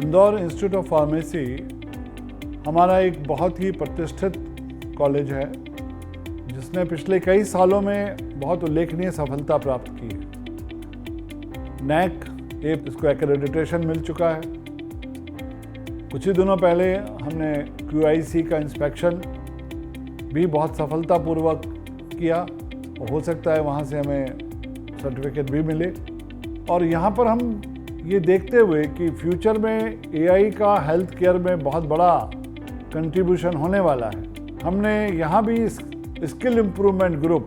Indore institute of pharmacy हमारा एक बहुत ही प्रतिष्ठित कॉलेज है जिसने पिछले कई सालों में बहुत उल्लेखनीय सफलता प्राप्त की है। नैक इसको एक्रेडिटेशन मिल चुका है। कुछ ही दिनों पहले हमने QIC का इंस्पेक्शन भी बहुत सफलतापूर्वक किया और हो सकता है वहाँ से हमें सर्टिफिकेट भी मिले। और यहाँ पर हम ये देखते हुए कि फ्यूचर में AI का हेल्थ केयर में बहुत बड़ा कंट्रीब्यूशन होने वाला है, हमने यहाँ भी स्किल इम्प्रूवमेंट ग्रुप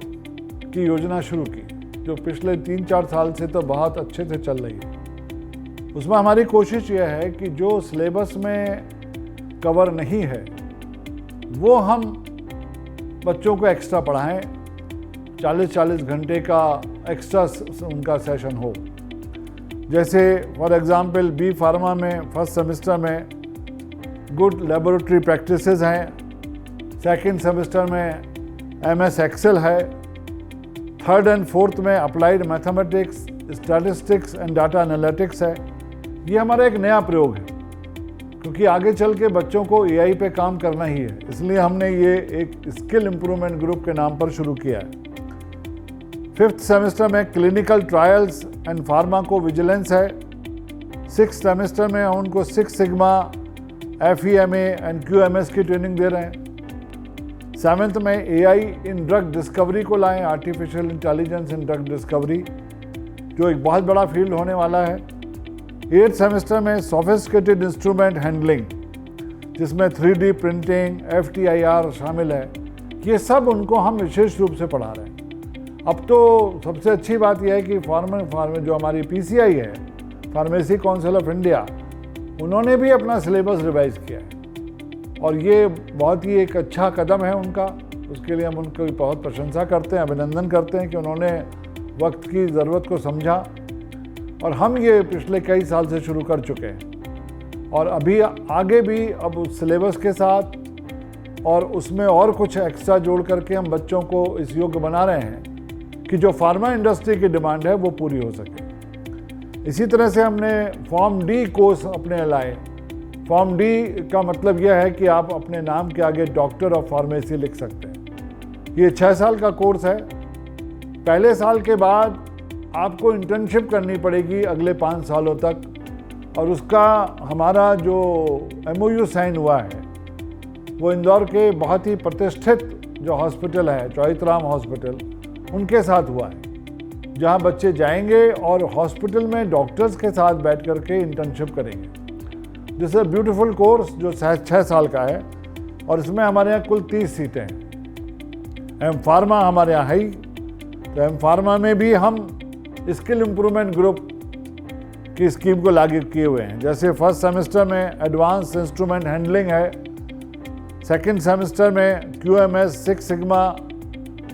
की योजना शुरू की जो पिछले 3-4 साल से तो बहुत अच्छे से चल रही है। उसमें हमारी कोशिश यह है कि जो सिलेबस में कवर नहीं है वो हम बच्चों को एक्स्ट्रा पढ़ाएं, 40-40 घंटे का एक्स्ट्रा उनका सेशन हो। जैसे फॉर एग्ज़ाम्पल बी फार्मा में फर्स्ट सेमेस्टर में गुड लेबोरेटरी प्रैक्टिसेस हैं, सेकंड सेमेस्टर में MS एक्सेल है, थर्ड एंड फोर्थ में applied mathematics, statistics and data analytics है। ये हमारा एक नया प्रयोग है क्योंकि आगे चल के बच्चों को AI पे काम करना ही है, इसलिए हमने ये एक स्किल इम्प्रूवमेंट ग्रुप के नाम पर शुरू किया है। फिफ्थ सेमेस्टर में clinical trials and pharmaco vigilance है। सिक्स सेमेस्टर में हम उनको 6 सिग्मा FEMA एंड QMS की ट्रेनिंग दे रहे हैं। सेवेंथ में AI इन ड्रग डिस्कवरी को लाएं, आर्टिफिशियल इंटेलिजेंस इन ड्रग डिस्कवरी, जो एक बहुत बड़ा फील्ड होने वाला है। 8th सेमेस्टर में सोफिस्टिकेटेड इंस्ट्रूमेंट हैंडलिंग जिसमें 3D प्रिंटिंग, FTIR शामिल है। ये सब उनको हम विशेष रूप से पढ़ा रहे हैं। अब तो सबसे अच्छी बात यह है कि फार्मा जो हमारी PCI है, फार्मेसी काउंसिल ऑफ इंडिया, उन्होंने भी अपना सिलेबस रिवाइज किया है और ये बहुत ही एक अच्छा कदम है उनका। उसके लिए हम उनकी बहुत प्रशंसा करते हैं, अभिनंदन करते हैं कि उन्होंने वक्त की ज़रूरत को समझा और हम ये पिछले कई साल से शुरू कर चुके हैं और अभी आगे भी अब उस सिलेबस के साथ और उसमें और कुछ एक्स्ट्रा जोड़ करके हम बच्चों को इस योग्य बना रहे हैं कि जो फार्मा इंडस्ट्री की डिमांड है वो पूरी हो सके। इसी तरह से हमने फॉर्म D कोर्स अपने लाए। फॉर्म D का मतलब यह है कि आप अपने नाम के आगे डॉक्टर ऑफ फार्मेसी लिख सकते हैं। ये 6 साल का कोर्स है। पहले साल के बाद आपको इंटर्नशिप करनी पड़ेगी अगले 5 सालों तक और उसका हमारा जो MOU साइन हुआ है वो इंदौर के बहुत ही प्रतिष्ठित जो हॉस्पिटल है, चौइथराम हॉस्पिटल, उनके साथ हुआ है, जहां बच्चे जाएंगे और हॉस्पिटल में डॉक्टर्स के साथ बैठ करके इंटर्नशिप करेंगे। This is a beautiful course जो 6 साल का है और इसमें हमारे यहाँ कुल 30 सीटें हैं। M फार्मा हमारे यहाँ है ही, तो M फार्मा में भी हम स्किल इम्प्रूवमेंट ग्रुप की स्कीम को लागू किए हुए हैं। जैसे फर्स्ट सेमेस्टर में एडवांस इंस्ट्रूमेंट हैंडलिंग है, सेकेंड सेमेस्टर में QMS 6 सिग्मा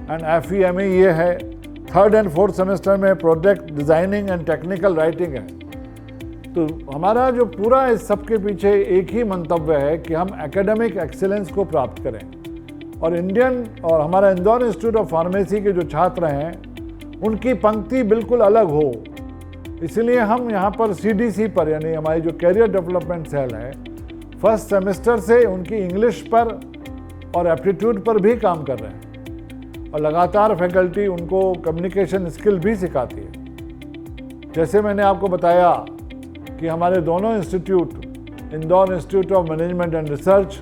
एंड FEMA ये है, थर्ड एंड फोर्थ सेमेस्टर में product designing and technical writing है। तो हमारा जो पूरा इस सब के पीछे एक ही मंतव्य है कि हम एकेडमिक एक्सीलेंस को प्राप्त करें और हमारा इंदौर इंस्टीट्यूट ऑफ फार्मेसी के जो छात्र हैं उनकी पंक्ति बिल्कुल अलग हो। इसलिए हम यहाँ पर CDC पर, यानी हमारी जो कैरियर डेवलपमेंट सेल है, फर्स्ट सेमेस्टर से उनकी इंग्लिश पर और एप्टीट्यूड पर भी काम कर रहे हैं और लगातार फैकल्टी उनको कम्युनिकेशन स्किल भी सिखाती है। जैसे मैंने आपको बताया कि हमारे दोनों institute, Indore institute of management and research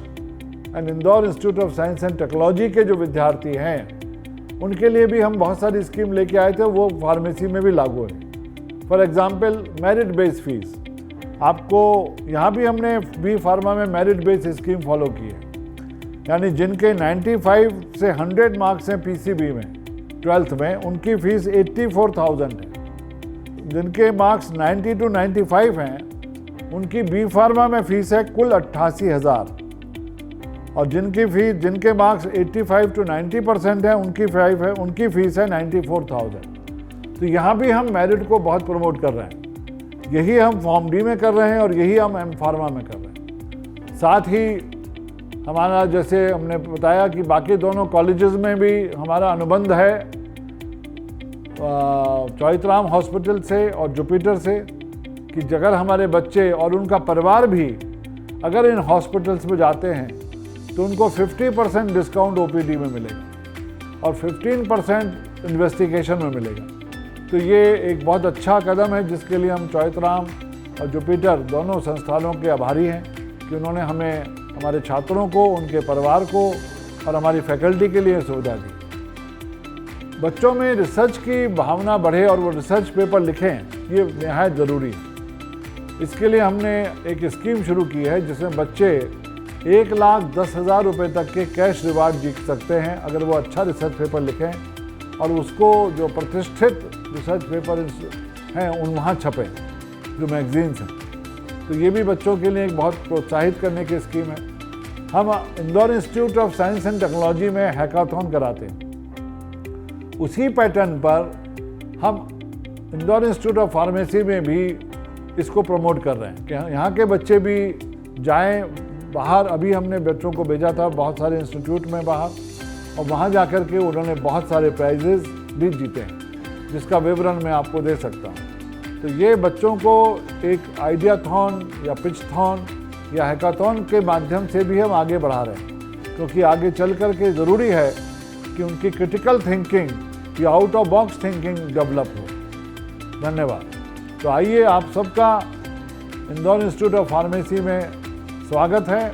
and Indore institute of science and technology के जो विद्यार्थी हैं उनके लिए भी हम बहुत सारी स्कीम लेके आए थे, वो फार्मेसी में भी लागू है। For example merit based fees, आपको यहाँ भी हमने बी फार्मा में मेरिट बेस्ड स्कीम फॉलो की है, यानी जिनके 95 से 100 मार्क्स हैं PCB में 12th में, उनकी फ़ीस 84,000 है। जिनके मार्क्स 90 to 95 हैं उनकी बी फार्मा में फ़ीस है कुल 88,000 और जिनके मार्क्स 85 to 90% हैं उनकी फ़ीस है 94,000। तो यहाँ भी हम मेरिट को बहुत प्रमोट कर रहे हैं। यही हम फॉर्म D में कर रहे हैं और यही हम M फार्मा में कर रहे हैं। साथ ही हमारा, जैसे हमने बताया कि बाकी दोनों कॉलेजेस में भी हमारा अनुबंध है चौइथराम हॉस्पिटल से और जुपिटर से, कि अगर हमारे बच्चे और उनका परिवार भी अगर इन हॉस्पिटल्स में जाते हैं तो उनको 50% डिस्काउंट ओपीडी में मिलेगा और 15% इन्वेस्टिगेशन में मिलेगा। तो ये एक बहुत अच्छा कदम है जिसके लिए हम चौइथराम और जुपिटर दोनों संस्थानों के आभारी हैं कि उन्होंने हमें, हमारे छात्रों को, उनके परिवार को और हमारी फैकल्टी के लिए सुविधा दी। बच्चों में रिसर्च की भावना बढ़े और वो रिसर्च पेपर लिखें, ये निहायत ज़रूरी है। इसके लिए हमने एक स्कीम शुरू की है जिसमें बच्चे 1,10,000 रुपये तक के कैश रिवार्ड जीत सकते हैं अगर वो अच्छा रिसर्च पेपर लिखें और उसको जो प्रतिष्ठित रिसर्च पेपर हैं उन वहाँ छपें, जो मैगजीन्स हैं। तो ये भी बच्चों के लिए एक बहुत प्रोत्साहित करने की स्कीम है। हम Indore institute of science and technology में हैकाथॉन कराते हैं। उसी पैटर्न पर हम इंदौर इंस्टीट्यूट ऑफ फार्मेसी में भी इसको प्रमोट कर रहे हैं कि यहाँ के बच्चे भी जाएं बाहर। अभी हमने बच्चों को भेजा था बहुत सारे इंस्टीट्यूट में बाहर, और वहाँ जाकर के उन्होंने बहुत सारे प्राइजेस भी जीते हैं, जिसका विवरण मैं आपको दे सकता हूँ। तो ये बच्चों को एक आइडियाथॉन या पिचथॉन या हैकाथॉन के माध्यम से भी हम आगे बढ़ा रहे हैं, क्योंकि आगे चल कर के ज़रूरी है कि उनकी क्रिटिकल थिंकिंग या out of box thinking develop हो। धन्यवाद। तो आइए, आप सबका इंदौर इंस्टीट्यूट ऑफ फार्मेसी में स्वागत है।